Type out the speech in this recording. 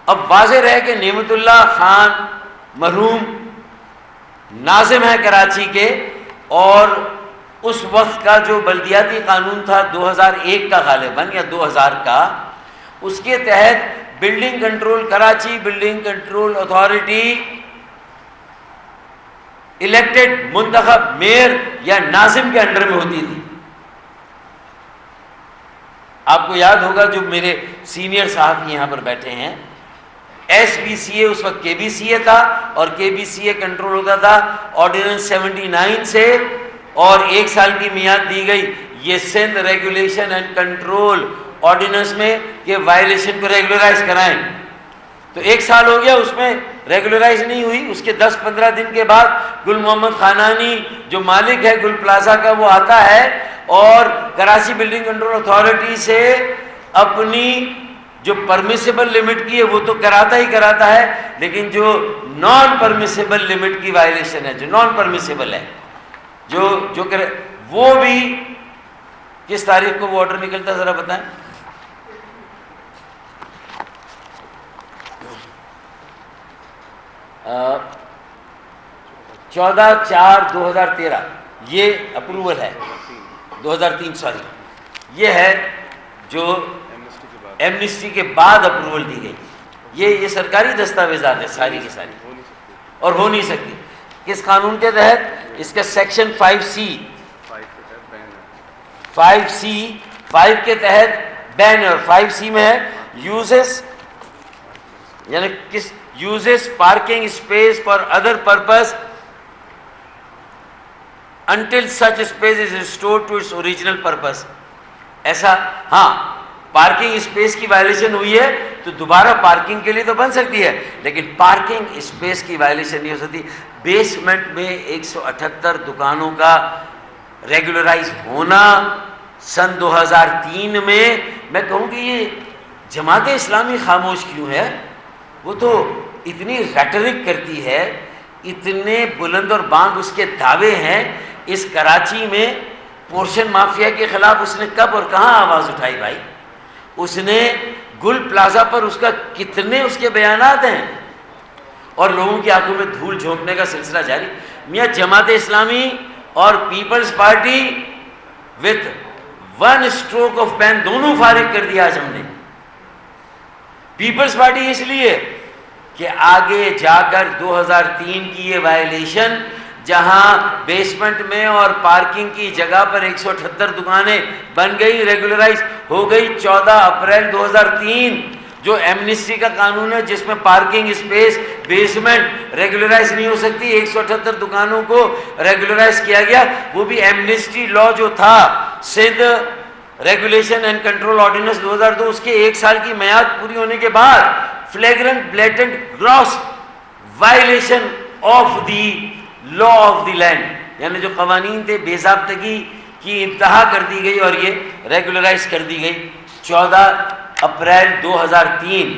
اب واضح رہے کہ نعمت اللہ خان مرحوم ناظم ہے کراچی کے، اور اس وقت کا جو بلدیاتی قانون تھا 2001 کا غالباً یا 2000 کا، اس کے تحت building control Karachi building control authority elected منتخب میئر یا ناظم کے انڈر میں ہوتی تھی۔ آپ کو یاد ہوگا جو میرے سینئر صحافی یہاں پر بیٹھے ہیں، ایس بی سی اے اس وقت کے بی سی اے تھا، اور کے بی سی اے کنٹرول ہوتا تھا آرڈیننس 79 سے، اور 1 سال کی میعاد دی گئی یہ Sindh regulation and control ordinance میں کہ وائلیشن کو ریگولرائز کرائیں۔ تو 1 سال ہو گیا، اس میں ریگولرائز نہیں ہوئی۔ اس کے 10-15 دن کے بعد گل محمد خانانی جو مالک ہے گل پلازا کا، وہ آتا ہے اور کراچی بلڈنگ کنٹرول اتھارٹی سے اپنی جو پرمیسیبل لمٹ کی ہے وہ تو کراتا ہی کراتا ہے، لیکن جو نان پرمیسیبل لمٹ کی وائلیشن ہے، جو نان پرمیسیبل ہے، جو کرے، وہ بھی کس تاریخ کو وہ آرڈر نکلتا ہے ذرا بتائیں؟ 14/4/2013 یہ اپروول ہے، 2003 سوری، یہ ہے جو ایمنسٹی کے بعد اپروول دی گئی۔ یہ سرکاری دستاویزات ہے ساری کی ساری، اور ہو نہیں سکتی۔ کس قانون کے تحت؟ اس کا سیکشن 5C کے تحت بین ہے، اور 5C میں ہے یوزز، یعنی کس uses parking space for other purpose until such space is restored to its original purpose۔ ایسا ہاں، پارکنگ اسپیس کی وائلیشن ہوئی ہے تو دوبارہ پارکنگ کے لیے تو بن سکتی ہے، لیکن پارکنگ اسپیس کی وائلیشن نہیں ہو سکتی۔ بیسمنٹ میں 178 دکانوں کا ریگولرائز ہونا سن 2003 میں کہوں کہ یہ جماعت اسلامی خاموش کیوں ہے؟ وہ تو اتنی ریٹرک کرتی ہے، اتنے بلند اور بانگ اس کے دعوے ہیں۔ اس کراچی میں پورشن مافیا کے خلاف اس نے کب اور کہاں آواز اٹھائی بھائی؟ اس نے گل پلازا پر اس کا کتنے اس کے بیانات ہیں، اور لوگوں کی آنکھوں میں دھول جھونکنے کا سلسلہ جاری۔ میاں جماعت اسلامی اور Peoples Party with 1 stroke of pen دونوں فارغ کر دیا آج ہم نے۔ پیپلز پارٹی اس لیے کہ آگے جا کر 2003 کی یہ وائلیشن، جہاں بیسمنٹ میں اور پارکنگ کی جگہ پر 178 دکانیں بن گئی، ریگولرائز ہو گئی 14 اپریل 2003، جو ایمنسٹی کا قانون ہے جس میں پارکنگ اسپیس بیسمنٹ ریگولرائز نہیں ہو سکتی، 178 دکانوں کو ریگولرائز کیا گیا۔ وہ بھی ایمنسٹی لا جو تھا Sindh regulation and control ordinance 2002، اس کے 1 سال کی میعاد پوری ہونے کے بعد flagrant blatant gross violation of the law of the land, یعنی جو قوانین تھے بے ضابطگی کی انتہا کر دی گئی اور یہ ریگولرائز کر دی گئی 14 اپریل 2003۔